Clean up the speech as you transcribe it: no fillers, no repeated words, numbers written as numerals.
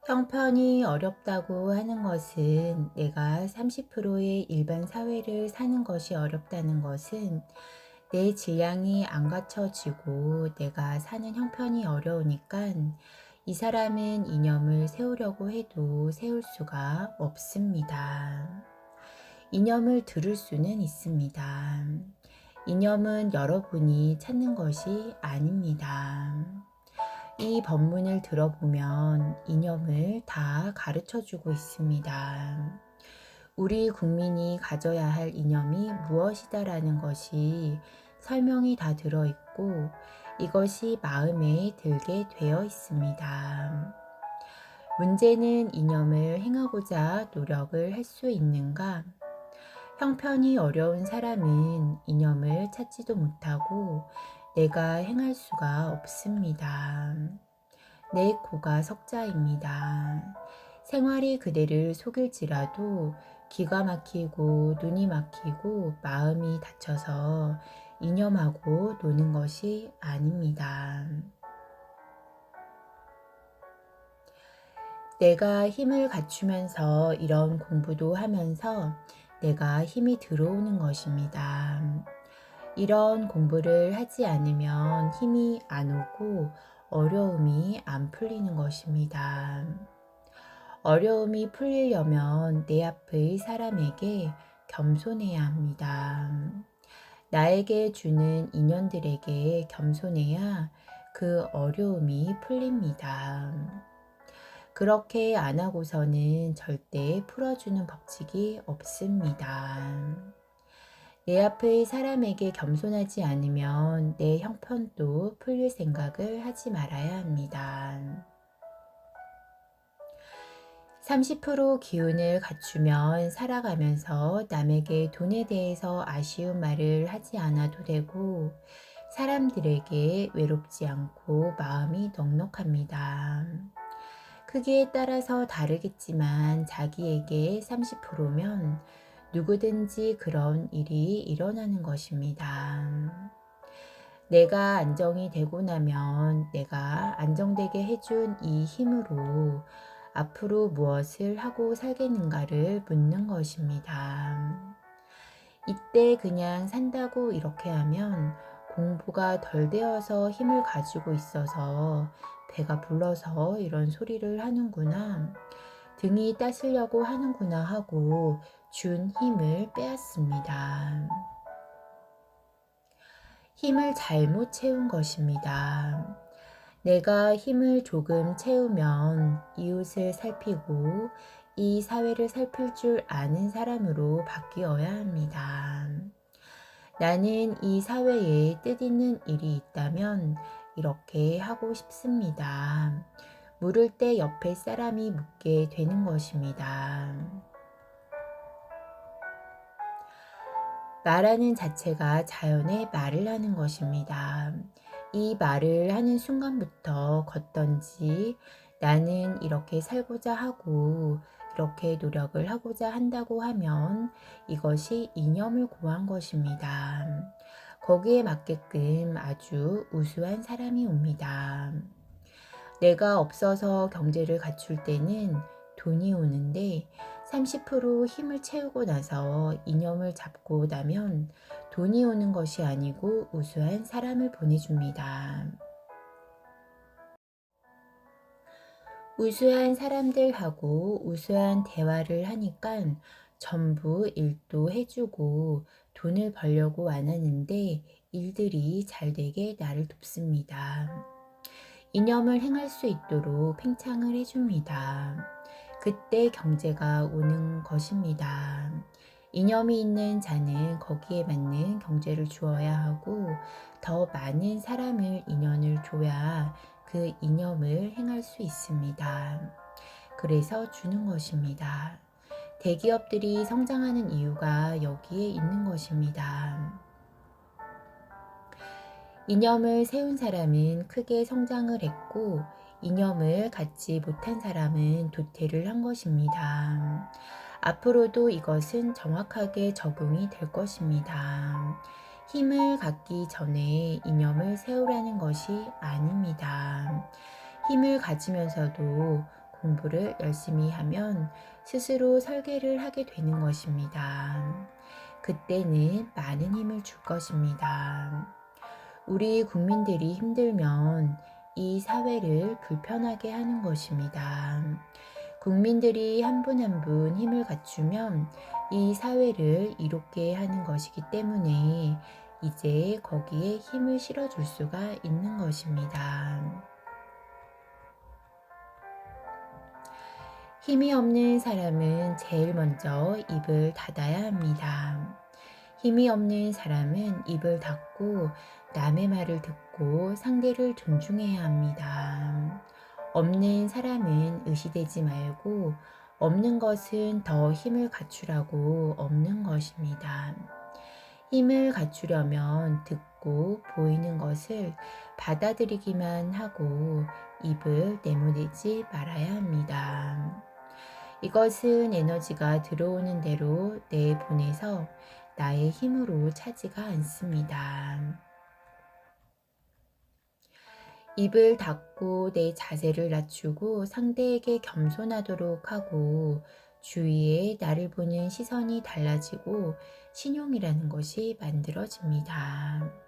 형편이 어렵다고 하는 것은 내가 30%의 일반 사회를 사는 것이 어렵다는 것은 내 질량이 안 갖춰지고 내가 사는 형편이 어려우니까 이 사람은 이념을 세우려고 해도 세울 수가 없습니다. 이념을 들을 수는 있습니다. 이념은 여러분이 찾는 것이 아닙니다. 이 법문을 들어보면 이념을 다 가르쳐 주고 있습니다. 우리 국민이 가져야 할 이념이 무엇이다라는 것이 설명이 다 들어있고 이것이 마음에 들게 되어 있습니다. 문제는 이념을 행하고자 노력을 할 수 있는가? 형편이 어려운 사람은 이념을 찾지도 못하고 내가 행할 수가 없습니다. 내 코가 석자입니다. 생활이 그대를 속일지라도 기가 막히고 눈이 막히고 마음이 다쳐서 이념하고 노는 것이 아닙니다. 내가 힘을 갖추면서 이런 공부도 하면서 내가 힘이 들어오는 것입니다. 이런 공부를 하지 않으면 힘이 안 오고 어려움이 안 풀리는 것입니다. 어려움이 풀리려면 내 앞의 사람에게 겸손해야 합니다. 나에게 주는 인연들에게 겸손해야 그 어려움이 풀립니다. 그렇게 안 하고서는 절대 풀어주는 법칙이 없습니다. 내 앞의 사람에게 겸손하지 않으면 내 형편도 풀릴 생각을 하지 말아야 합니다. 30% 기운을 갖추면 살아가면서 남에게 돈에 대해서 아쉬운 말을 하지 않아도 되고 사람들에게 외롭지 않고 마음이 넉넉합니다. 크기에 따라서 다르겠지만 자기에게 30%면 누구든지 그런 일이 일어나는 것입니다. 내가 안정이 되고 나면 내가 안정되게 해준 이 힘으로 앞으로 무엇을 하고 살겠는가를 묻는 것입니다. 이때 그냥 산다고 이렇게 하면 공부가 덜 되어서 힘을 가지고 있어서 배가 불러서 이런 소리를 하는구나. 등이 따시려고 하는구나 하고 준 힘을 빼앗습니다. 힘을 잘못 채운 것입니다. 내가 힘을 조금 채우면 이웃을 살피고 이 사회를 살필 줄 아는 사람으로 바뀌어야 합니다. 나는 이 사회에 뜻있는 일이 있다면 이렇게 하고 싶습니다. 물을 때 옆에 사람이 묻게 되는 것입니다. 말하는 자체가 자연의 말을 하는 것입니다. 이 말을 하는 순간부터 걷던지 나는 이렇게 살고자 하고 이렇게 노력을 하고자 한다고 하면 이것이 이념을 고한 것입니다. 거기에 맞게끔 아주 우수한 사람이 옵니다. 내가 없어서 경제를 갖출 때는 돈이 오는데 30% 힘을 채우고 나서 이념을 잡고 나면 돈이 오는 것이 아니고 우수한 사람을 보내줍니다. 우수한 사람들하고 우수한 대화를 하니까 전부 일도 해주고 돈을 벌려고 안 하는데 일들이 잘 되게 나를 돕습니다. 이념을 행할 수 있도록 팽창을 해줍니다. 그때 경제가 오는 것입니다. 이념이 있는 자는 거기에 맞는 경제를 주어야 하고 더 많은 사람을 인연을 줘야 그 이념을 행할 수 있습니다. 그래서 주는 것입니다. 대기업들이 성장하는 이유가 여기에 있는 것입니다. 이념을 세운 사람은 크게 성장을 했고 이념을 갖지 못한 사람은 도태를 한 것입니다. 앞으로도 이것은 정확하게 적용이 될 것입니다. 힘을 갖기 전에 이념을 세우라는 것이 아닙니다. 힘을 가지면서도 공부를 열심히 하면 스스로 설계를 하게 되는 것입니다. 그때는 많은 힘을 줄 것입니다. 우리 국민들이 힘들면 이 사회를 불편하게 하는 것입니다. 국민들이 한 분 한 분 힘을 갖추면 이 사회를 이롭게 하는 것이기 때문에 이제 거기에 힘을 실어줄 수가 있는 것입니다. 힘이 없는 사람은 제일 먼저 입을 닫아야 합니다. 힘이 없는 사람은 입을 닫고 남의 말을 듣고 상대를 존중해야 합니다. 없는 사람은 의시되지 말고 없는 것은 더 힘을 갖추라고 없는 것입니다. 힘을 갖추려면 듣고 보이는 것을 받아들이기만 하고 입을 내모내지 말아야 합니다. 이것은 에너지가 들어오는 대로 내보내서 나의 힘으로 차지가 않습니다. 입을 닫고 내 자세를 낮추고 상대에게 겸손하도록 하고 주위에 나를 보는 시선이 달라지고 신용이라는 것이 만들어집니다.